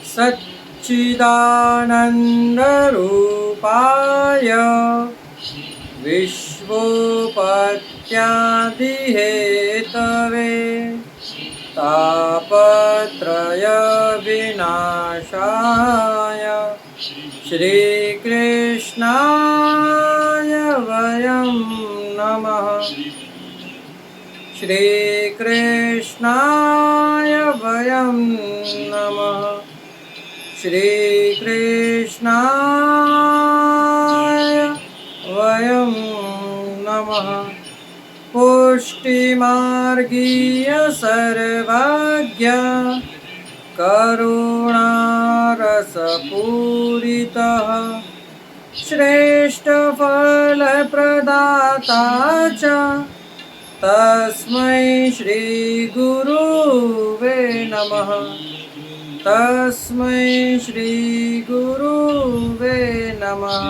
सच्चिदानन्दरूपाय विश्वोपत्यादिहेतवे तापत्रयविनाशाय श्रीकृष्णाय वयं नमः। श्रीकृष्णाय वयं नमः। श्रीकृष्णाय वयं नमः। पुष्टिमार्गीय सर्वज्ञ करुणारसपूरितः श्रेष्ठफलप्रदाता च तस्मै श्रीगुरुवे नमः। तस्मै श्रीगुरुवे नमः।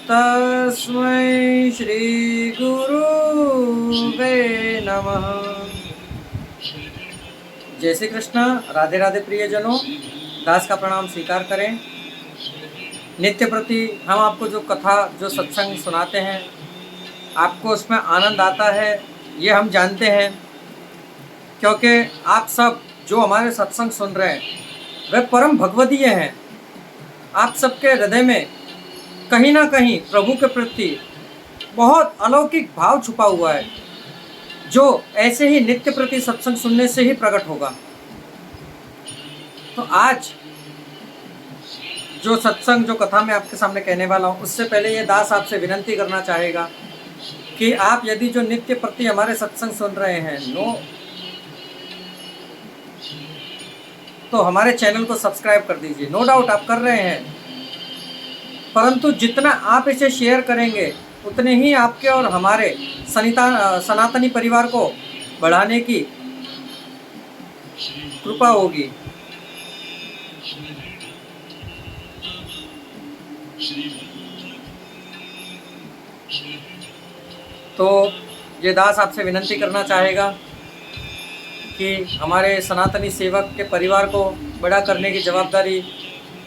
तस्मै श्रीगुरुवे नमः। जय श्री कृष्ण। राधे राधे प्रियजनों, दास का प्रणाम स्वीकार करें। नित्य प्रति हम आपको जो कथा जो सत्संग सुनाते हैं, आपको उसमें आनंद आता है, ये हम जानते हैं, क्योंकि आप सब जो हमारे सत्संग सुन रहे हैं वे परम भगवदीय हैं। आप सबके हृदय में कहीं ना कहीं प्रभु के प्रति बहुत अलौकिक भाव छुपा हुआ है, जो ऐसे ही नित्य प्रति सत्संग सुनने से ही प्रकट होगा। तो आज जो सत्संग जो कथा मैं आपके सामने कहने वाला हूँ, उससे पहले ये दास आपसे विनंती करना चाहेगा कि आप यदि जो नित्य प्रति हमारे सत्संग सुन रहे हैं तो हमारे चैनल को सब्सक्राइब कर दीजिए। नो डाउट आप कर रहे हैं, परंतु जितना आप इसे शेयर करेंगे उतने ही आपके और हमारे सनातनी परिवार को बढ़ाने की कृपा होगी। तो ये दास आपसे विनंती करना चाहेगा कि हमारे सनातनी सेवक के परिवार को बड़ा करने की जवाबदारी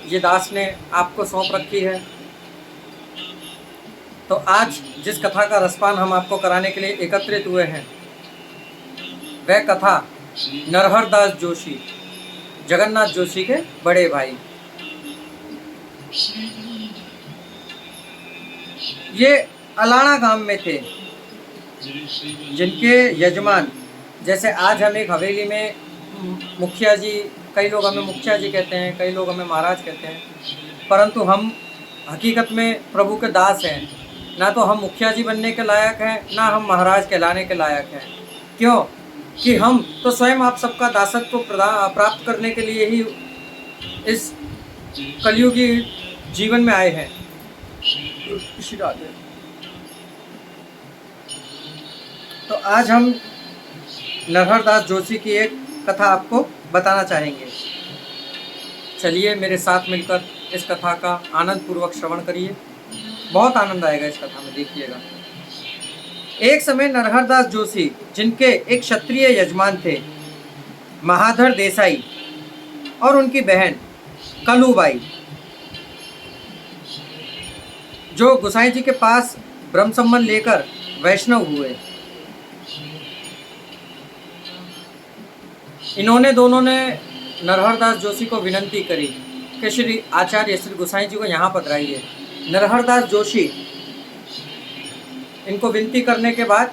ये दास ने आपको सौंप रखी है। तो आज जिस कथा का रसपान हम आपको कराने के लिए एकत्रित हुए हैं, वह कथा नरहर दास जोशी, जगन्नाथ जोशी के बड़े भाई। ये अलाना गांव में थे, जिनके यजमान, जैसे आज हम एक हवेली में मुखिया जी, कई लोग हमें मुखिया जी कहते हैं, कई लोग हमें महाराज कहते हैं, परंतु हम हकीकत में प्रभु के दास हैं। ना तो हम मुखिया जी बनने के लायक हैं, ना हम महाराज कहलाने के लायक हैं। क्यों? कि हम तो स्वयं आप सबका दासत्व प्राप्त करने के लिए ही इस कलयुगी जीवन में आए हैं। तो आज हम नरहर दास जोशी की एक कथा आपको बताना चाहेंगे। चलिए मेरे साथ मिलकर इस कथा का आनंद पूर्वक श्रवण करिए, बहुत आनंद आएगा इस कथा में, देखिएगा। एक समय नरहर दास जोशी, जिनके एक क्षत्रिय यजमान थे महाधर देसाई, और उनकी बहन कलूबाई, जो गोसाई जी के पास ब्रह्म संबंध लेकर वैष्णव हुए। इन्होंने दोनों ने नरहर दास जोशी को विनंती करी कि श्री आचार्य श्री गोसाई जी को यहाँ पधराइए। नरहर दास जोशी इनको विनती करने के बाद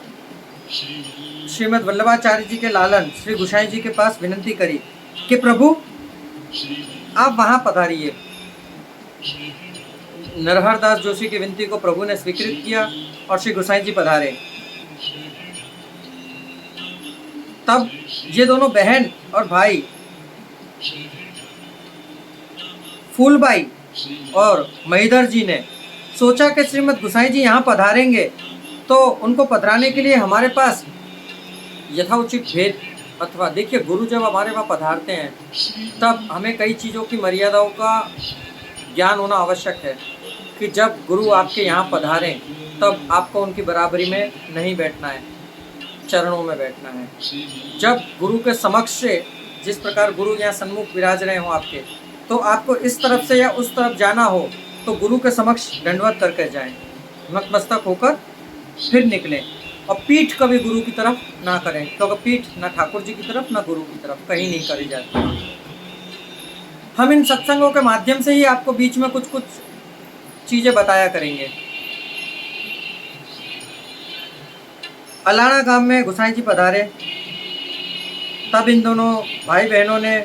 श्रीमद् वल्लभाचार्य जी के लालन श्री गोसाई जी के पास विनंती करी कि प्रभु आप वहाँ पधारिए। नरहर दास जोशी की विनती को प्रभु ने स्वीकृत किया और श्री गोसाई जी पधारे। तब ये दोनों बहन और भाई फूलबाई और महीधर जी ने सोचा कि श्रीमद् गोसाई जी यहाँ पधारेंगे तो उनको पधराने के लिए हमारे पास यथाउचित भेद, अथवा देखिए गुरु जब हमारे वहाँ पधारते हैं तब हमें कई चीज़ों की मर्यादाओं का ज्ञान होना आवश्यक है कि जब गुरु आपके यहाँ पधारें तब आपको उनकी बराबरी में नहीं बैठना है, चरणों में बैठना है। जब गुरु के समक्ष से जिस प्रकार गुरु यहाँ सन्मुख विराज रहे हो आपके, तो आपको इस तरफ से या उस तरफ जाना हो तो गुरु के समक्ष दंडवत करके जाएं, नतमस्तक होकर फिर निकलें। और पीठ कभी गुरु की तरफ ना करें, क्योंकि पीठ ना ठाकुर जी की तरफ ना गुरु की तरफ कहीं नहीं करी जाती। हम इन सत्संगों के माध्यम से ही आपको बीच में कुछ कुछ चीज़ें बताया करेंगे। अलाना गांव में गोसाई जी पधारे, तब इन दोनों भाई बहनों ने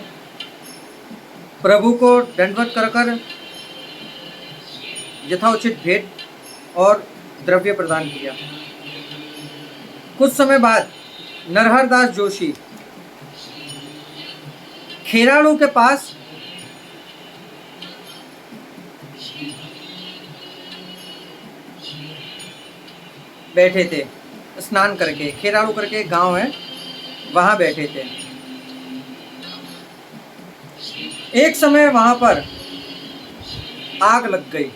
प्रभु को दंडवत कर कर यथोचित भेंट और द्रव्य प्रदान किया। कुछ समय बाद नरहर दास जोशी खेराड़ू के पास बैठे थे, स्नान करके, खेराड़ू करके गांव है, वहां बैठे थे। एक समय वहां पर आग लग गई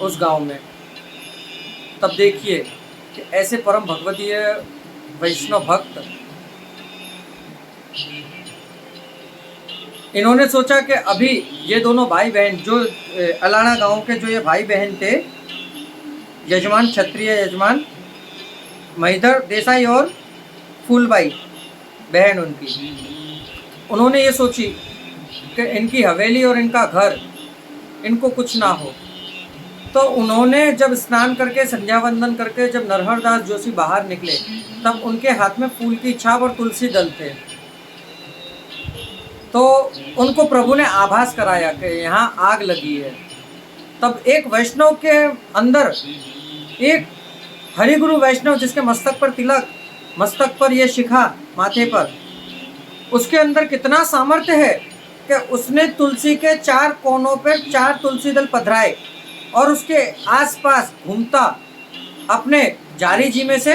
उस गांव में। तब देखिए कि ऐसे परम भगवतीय वैष्णव भक्त, इन्होंने सोचा कि अभी ये दोनों भाई बहन जो अलाना गांव के जो ये भाई बहन थे, यजमान क्षत्रिय यजमान महिधर देसाई और फूलबाई बहन उनकी, उन्होंने ये सोची कि इनकी हवेली और इनका घर इनको कुछ ना हो। तो उन्होंने जब स्नान करके संध्या वंदन करके जब नरहर दास जोशी बाहर निकले, तब उनके हाथ में फूल की छाप और तुलसी दल थे। तो उनको प्रभु ने आभास कराया कि यहाँ आग लगी है। तब एक वैष्णव के अंदर, एक हरिगुरु वैष्णव जिसके मस्तक पर तिलक, मस्तक पर ये शिखा माथे पर, उसके अंदर कितना सामर्थ्य है कि उसने तुलसी के 4 कोनों पर 4 तुलसी दल पधराए और उसके आसपास घूमता अपने जारी जी में से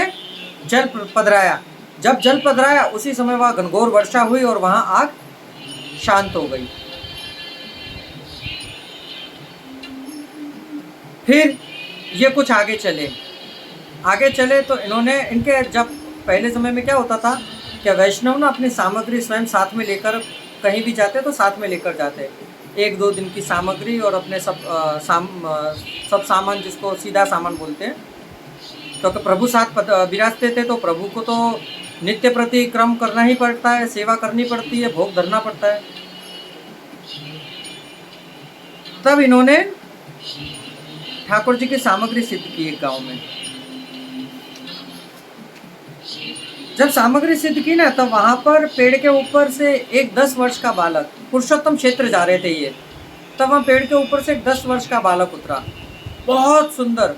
जल पधराया। जब जल पधराया उसी समय वहाँ घनघोर वर्षा हुई और वहाँ आग शांत हो गई। फिर ये कुछ आगे चले तो इन्होंने, इनके जब पहले समय में क्या होता था कि वैष्णव ना अपनी सामग्री स्वयं साथ में लेकर कहीं भी जाते तो साथ में लेकर जाते, 1-2 दिन की सामग्री और अपने सब सामान, जिसको सीधा सामान बोलते हैं, क्योंकि प्रभु साथ विराजते थे तो प्रभु को तो नित्य प्रति क्रम करना ही पड़ता है, सेवा करनी पड़ती है, भोग धरना पड़ता है। तब इन्होंने ठाकुर जी की सामग्री सिद्ध की एक गांव में। जब सामग्री सिद्ध की ना, तब वहां पर पेड़ के ऊपर से एक 10 वर्ष का बालक, पुरुषोत्तम क्षेत्र जा रहे थे ये, तब वहाँ पेड़ के ऊपर से एक 10 वर्ष का बालक उतरा, बहुत सुंदर,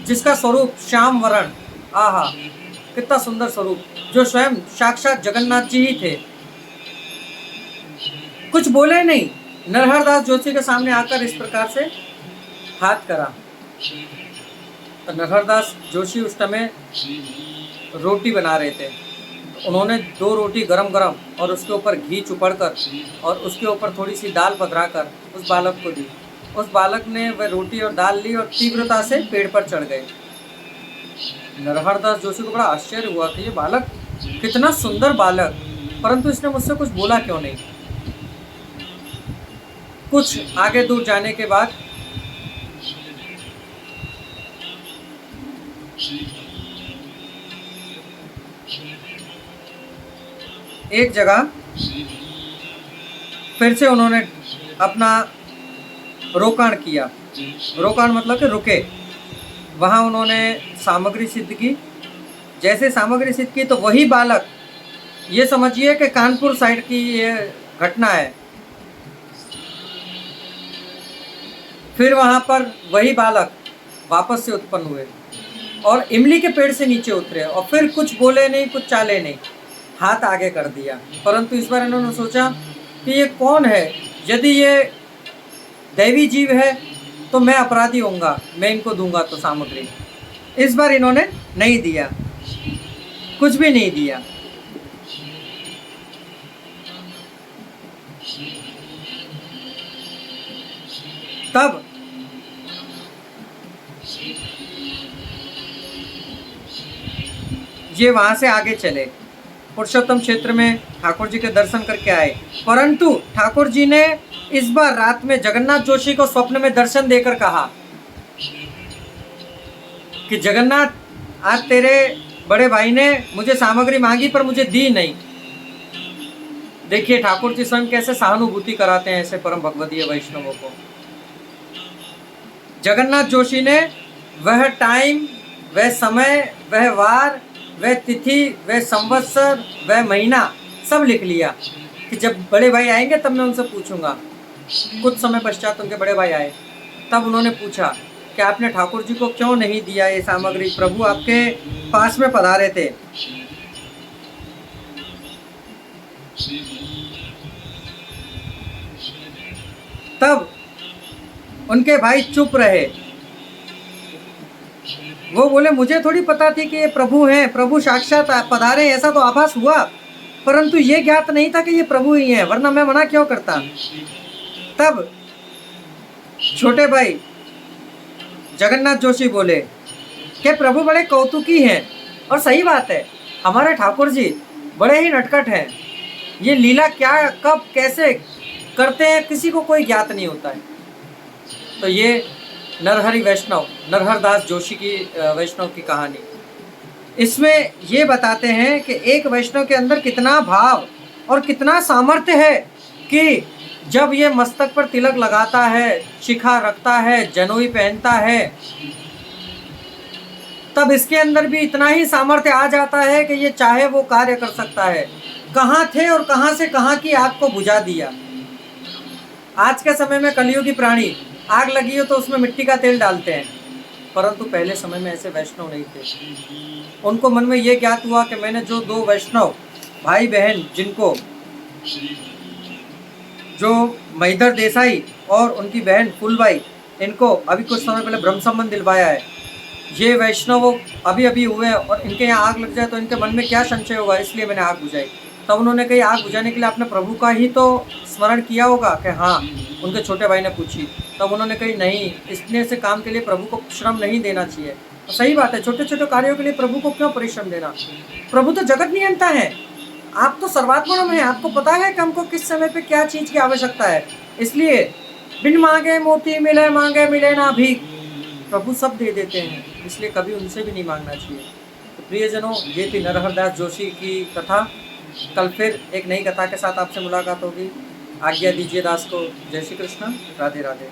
जिसका स्वरूप श्याम वरण, आहा कितना सुंदर स्वरूप, जो स्वयं साक्षात जगन्नाथ जी ही थे। कुछ बोले नहीं, नरहर दास जोशी के सामने आकर इस प्रकार से हाथ करा। तो नरहर दास जोशी उस समय रोटी बना रहे थे, उन्होंने 2 रोटी गरम गरम और उसके ऊपर घी चुपड़कर और उसके ऊपर थोड़ी सी दाल पधराकर उस बालक को दी। उस बालक ने वह रोटी और दाल ली और तीव्रता से पेड़ पर चढ़ गए। नरहर दास जोशी को बड़ा आश्चर्य हुआ कि ये बालक कितना सुंदर बालक, परंतु इसने मुझसे कुछ बोला क्यों नहीं। कुछ आगे दूर जाने के बाद एक जगह फिर से उन्होंने अपना रोकाण किया। रोकाण मतलब कि रुके। वहाँ उन्होंने सामग्री सिद्ध की। जैसे सामग्री सिद्ध की तो वही बालक, ये समझिए कि कानपुर साइड की ये घटना है। फिर वहाँ पर वही बालक वापस से उत्पन्न हुए और इमली के पेड़ से नीचे उतरे और फिर कुछ बोले नहीं, कुछ चाले नहीं, हाथ आगे कर दिया। परंतु इस बार इन्होंने सोचा कि ये कौन है, यदि ये दैवी जीव है तो मैं अपराधी होऊंगा, मैं इनको दूंगा तो सामग्री। इस बार इन्होंने नहीं दिया, कुछ भी नहीं दिया। तब ये वहां से आगे चले पुरुषोत्तम क्षेत्र में ठाकुर जी के दर्शन करके आए, परंतु ठाकुर जी ने इस बार रात में जगन्नाथ जोशी को स्वप्न में दर्शन देकर कहा कि जगन्नाथ, आज तेरे बड़े भाई ने मुझे सामग्री मांगी पर मुझे दी नहीं। देखिए ठाकुर जी स्वयं कैसे सहानुभूति कराते हैं ऐसे परम भगवदीय वैष्णवों को। जगन्नाथ जोशी ने वह टाइम, वह समय, वह वार, वह तिथि, वह संवत्सर, वह महीना सब लिख लिया कि जब बड़े भाई आएंगे तब मैं उनसे पूछूंगा। कुछ समय पश्चात उनके बड़े भाई आए, तब उन्होंने पूछा कि आपने ठाकुर जी को क्यों नहीं दिया ये सामग्री, प्रभु आपके पास में पधारे थे। तब उनके भाई चुप रहे। वो बोले मुझे थोड़ी पता थी कि ये प्रभु हैं, प्रभु साक्षात पधारे, ऐसा तो आभास हुआ, परंतु ये ज्ञात नहीं था कि ये प्रभु ही हैं, वरना मैं मना क्यों करता। तब छोटे भाई जगन्नाथ जोशी बोले कि प्रभु बड़े कौतुकी हैं, और सही बात है, हमारे ठाकुर जी बड़े ही नटखट हैं। ये लीला क्या, कब, कैसे करते हैं किसी को कोई ज्ञात नहीं होता है। तो ये नरहरि वैष्णव, नरहर दास जोशी की वैष्णव की कहानी, इसमें ये बताते हैं कि एक वैष्णव के अंदर कितना भाव और कितना सामर्थ्य है कि जब ये मस्तक पर तिलक लगाता है, शिखा रखता है, जनोई पहनता है, तब इसके अंदर भी इतना ही सामर्थ्य आ जाता है कि ये चाहे वो कार्य कर सकता है। कहाँ थे और कहाँ से कहाँ की आग को बुझा दिया। आज के समय में कलियुगी प्राणी, आग लगी हो तो उसमें मिट्टी का तेल डालते हैं, परंतु पहले समय में ऐसे वैष्णव नहीं थे। उनको मन में ये ज्ञात हुआ कि मैंने जो दो वैष्णव भाई बहन, जिनको जो महिधर देसाई और उनकी बहन फूलबाई, इनको अभी कुछ समय पहले ब्रह्म संबंध दिलवाया है, ये वैष्णव अभी अभी हुए हैं और इनके यहाँ आग लग जाए तो इनके मन में क्या संशय होगा, इसलिए मैंने आग बुझाई। तब उन्होंने कही आग बुझाने के लिए आपने प्रभु का ही तो स्मरण किया होगा कि हाँ। उनके छोटे भाई ने पूछी, तब उन्होंने कही नहीं, इतने से काम के लिए प्रभु को श्रम नहीं देना चाहिए। तो सही बात है, छोटे छोटे कार्यों के लिए प्रभु को क्यों परिश्रम देना। प्रभु तो जगत नियंता है, आप तो सर्वात्मनम है, आपको पता है कि हमको किस समय पे क्या चीज़ की आवश्यकता है। इसलिए बिन मांगे मोती मिले, मांगे मिले ना भीख, प्रभु सब दे देते हैं, इसलिए कभी उनसे भी नहीं मांगना चाहिए। तो प्रियजनों, ये थी नरहर दास जोशी की कथा। कल फिर एक नई कथा के साथ आपसे मुलाकात होगी। आज्ञा दीजिए दास को। जय श्री कृष्ण, राधे राधे।